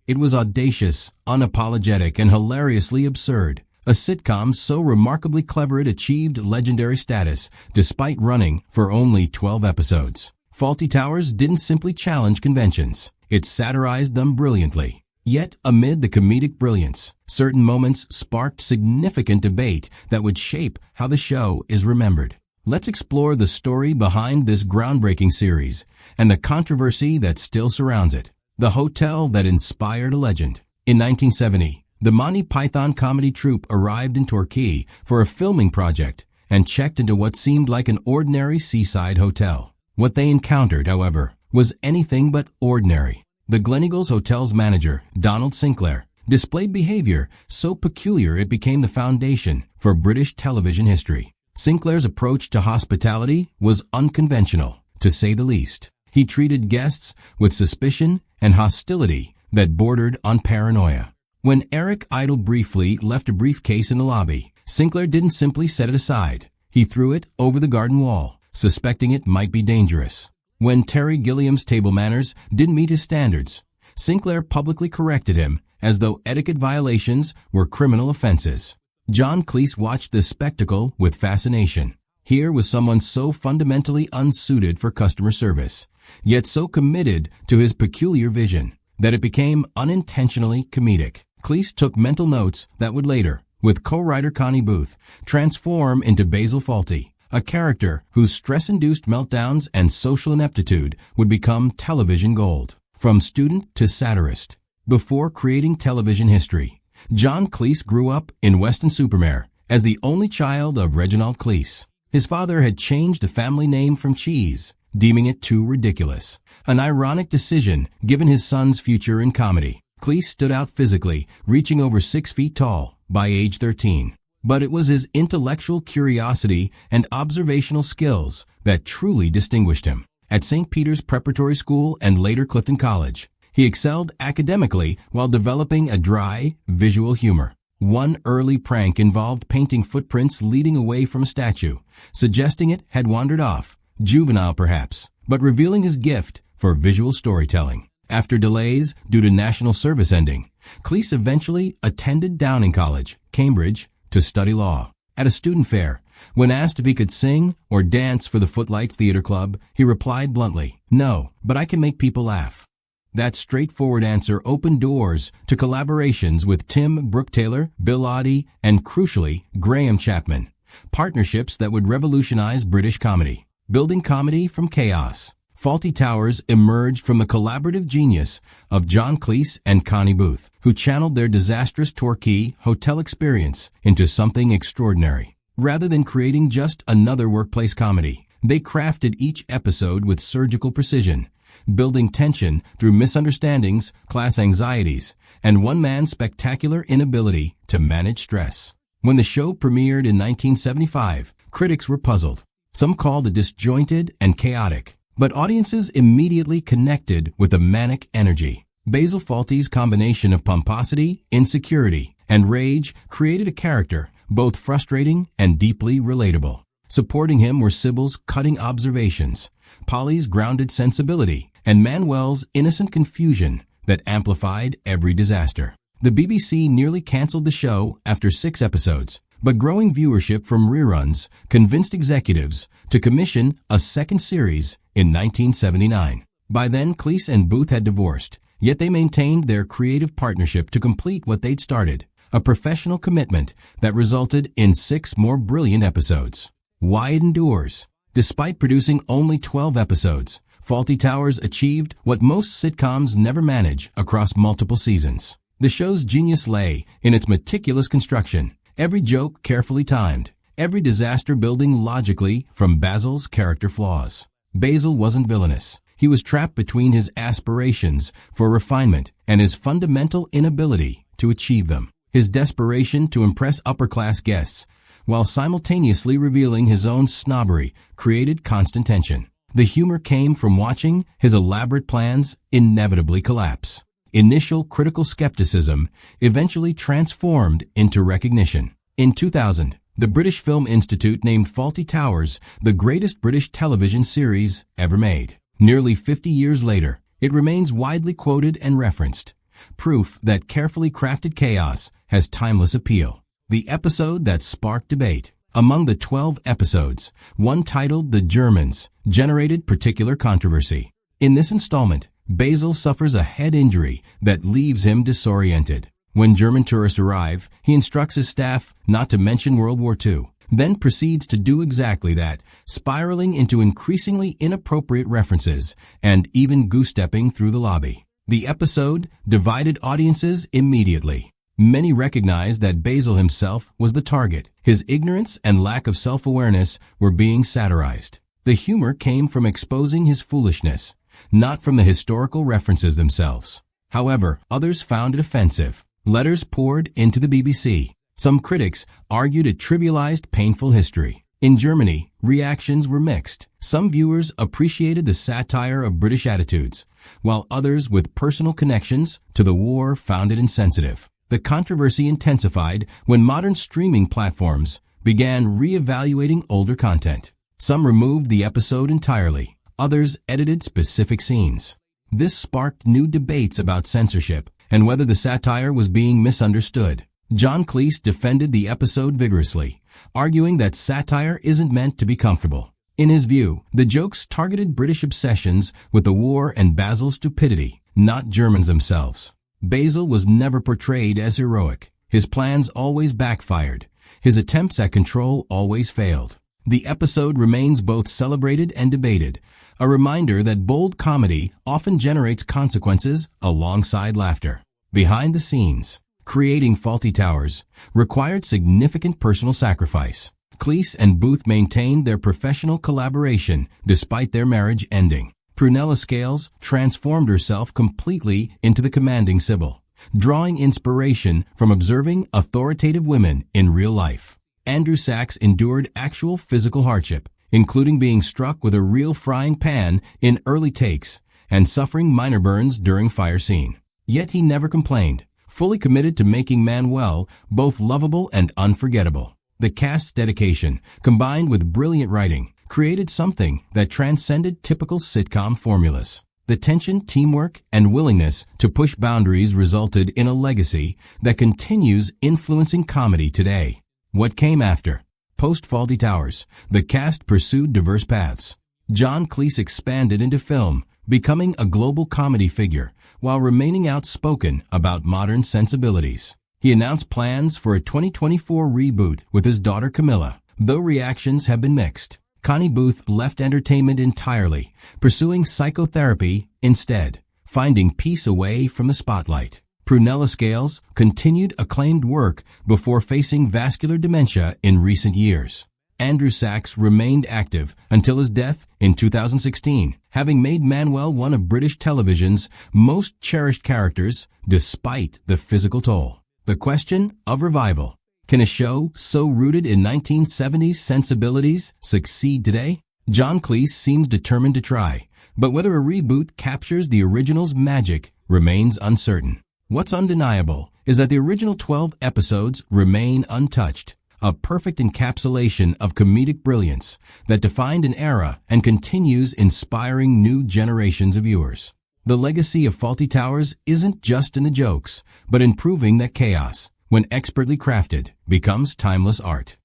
It was audacious, unapologetic, and hilariously absurd. A sitcom so remarkably clever it achieved legendary status, despite running for only 12 episodes. Fawlty Towers didn't simply challenge conventions. It satirized them brilliantly. Yet, amid the comedic brilliance, certain moments sparked significant debate that would shape how the show is remembered. Let's explore the story behind this groundbreaking series and the controversy that still surrounds it. The hotel that inspired a legend. In 1970, the Monty Python comedy troupe arrived in Torquay for a filming project and checked into what seemed like an ordinary seaside hotel. What they encountered, however, was anything but ordinary. The Gleneagles Hotel's manager, Donald Sinclair, displayed behavior so peculiar it became the foundation for British television history. Sinclair's approach to hospitality was unconventional, to say the least. He treated guests with suspicion and hostility that bordered on paranoia. When Eric Idle briefly left a briefcase in the lobby, Sinclair didn't simply set it aside. He threw it over the garden wall, suspecting it might be dangerous. When Terry Gilliam's table manners didn't meet his standards, Sinclair publicly corrected him as though etiquette violations were criminal offenses. John Cleese watched this spectacle with fascination. Here was someone so fundamentally unsuited for customer service, yet so committed to his peculiar vision that it became unintentionally comedic. Cleese took mental notes that would later, with co-writer Connie Booth, transform into Basil Fawlty, a character whose stress-induced meltdowns and social ineptitude would become television gold. From student to satirist. Before creating television history, John Cleese grew up in Weston-super-Mare as the only child of Reginald Cleese. His father had changed the family name from Cheese, deeming it too ridiculous, an ironic decision given his son's future in comedy. Cleese stood out physically, reaching over 6 feet tall by age 13. But it was his intellectual curiosity and observational skills that truly distinguished him. At St. Peter's Preparatory School and later Clifton College, he excelled academically while developing a dry, visual humor. One early prank involved painting footprints leading away from a statue, suggesting it had wandered off, juvenile perhaps, but revealing his gift for visual storytelling. After delays due to national service ending, Cleese eventually attended Downing College, Cambridge, to study law. At a student fair, when asked if he could sing or dance for the Footlights Theater Club, he replied bluntly, "No, but I can make people laugh." That straightforward answer opened doors to collaborations with Tim Brooke-Taylor, Bill Oddie, and crucially, Graham Chapman, partnerships that would revolutionize British comedy. Building comedy from chaos, Fawlty Towers emerged from the collaborative genius of John Cleese and Connie Booth, who channeled their disastrous Torquay hotel experience into something extraordinary. Rather than creating just another workplace comedy, they crafted each episode with surgical precision, building tension through misunderstandings, class anxieties, and one man's spectacular inability to manage stress. When the show premiered in 1975, critics were puzzled. Some called it disjointed and chaotic, but audiences immediately connected with the manic energy. Basil Fawlty's combination of pomposity, insecurity, and rage created a character both frustrating and deeply relatable. Supporting him were Sybil's cutting observations, Polly's grounded sensibility, and Manuel's innocent confusion that amplified every disaster. The BBC nearly canceled the show after 6 episodes, but growing viewership from reruns convinced executives to commission a second series in 1979. By then, Cleese and Booth had divorced, yet they maintained their creative partnership to complete what they'd started, a professional commitment that resulted in 6 more brilliant episodes. Why it endures. Despite producing only 12 episodes, Fawlty Towers achieved what most sitcoms never manage across multiple seasons. The show's genius lay in its meticulous construction, every joke carefully timed, every disaster building logically from Basil's character flaws. Basil wasn't villainous. He was trapped between his aspirations for refinement and his fundamental inability to achieve them. His desperation to impress upper-class guests, while simultaneously revealing his own snobbery, created constant tension. The humor came from watching his elaborate plans inevitably collapse. Initial critical skepticism eventually transformed into recognition. In 2000, the British Film Institute named Fawlty Towers the greatest British television series ever made. Nearly 50 years later, it remains widely quoted and referenced, proof that carefully crafted chaos has timeless appeal. The episode that sparked debate. Among the 12 episodes, one titled The Germans generated particular controversy. In this installment, Basil suffers a head injury that leaves him disoriented. When German tourists arrive, he instructs his staff not to mention World War II, then proceeds to do exactly that, spiraling into increasingly inappropriate references and even goose-stepping through the lobby. The episode divided audiences immediately. Many recognized that Basil himself was the target. His ignorance and lack of self-awareness were being satirized. The humor came from exposing his foolishness, not from the historical references themselves. However, others found it offensive. Letters poured into the BBC. Some critics argued it trivialized painful history. In Germany, reactions were mixed. Some viewers appreciated the satire of British attitudes, while others with personal connections to the war found it insensitive. The controversy intensified when modern streaming platforms began re-evaluating older content. Some removed the episode entirely. Others edited specific scenes. This sparked new debates about censorship and whether the satire was being misunderstood. John Cleese defended the episode vigorously, arguing that satire isn't meant to be comfortable. In his view, the jokes targeted British obsessions with the war and Basil's stupidity, not Germans themselves. Basil was never portrayed as heroic. His plans always backfired. His attempts at control always failed. The episode remains both celebrated and debated, a reminder that bold comedy often generates consequences alongside laughter. Behind the scenes, creating Fawlty Towers required significant personal sacrifice. Cleese and Booth maintained their professional collaboration despite their marriage ending. Prunella Scales transformed herself completely into the commanding Sybil, drawing inspiration from observing authoritative women in real life. Andrew Sachs endured actual physical hardship, including being struck with a real frying pan in early takes and suffering minor burns during fire scene. Yet he never complained, fully committed to making Manuel both lovable and unforgettable. The cast's dedication, combined with brilliant writing, created something that transcended typical sitcom formulas. The tension, teamwork, and willingness to push boundaries resulted in a legacy that continues influencing comedy today. What came after? Post Fawlty Towers, the cast pursued diverse paths. John Cleese expanded into film, becoming a global comedy figure, while remaining outspoken about modern sensibilities. He announced plans for a 2024 reboot with his daughter Camilla, though reactions have been mixed. Connie Booth left entertainment entirely, pursuing psychotherapy instead, finding peace away from the spotlight. Prunella Scales continued acclaimed work before facing vascular dementia in recent years. Andrew Sachs remained active until his death in 2016, having made Manuel one of British television's most cherished characters despite the physical toll. The question of revival. Can a show so rooted in 1970s sensibilities succeed today? John Cleese seems determined to try, but whether a reboot captures the original's magic remains uncertain. What's undeniable is that the original 12 episodes remain untouched, a perfect encapsulation of comedic brilliance that defined an era and continues inspiring new generations of viewers. The legacy of Fawlty Towers isn't just in the jokes, but in proving that chaos, when expertly crafted, becomes timeless art.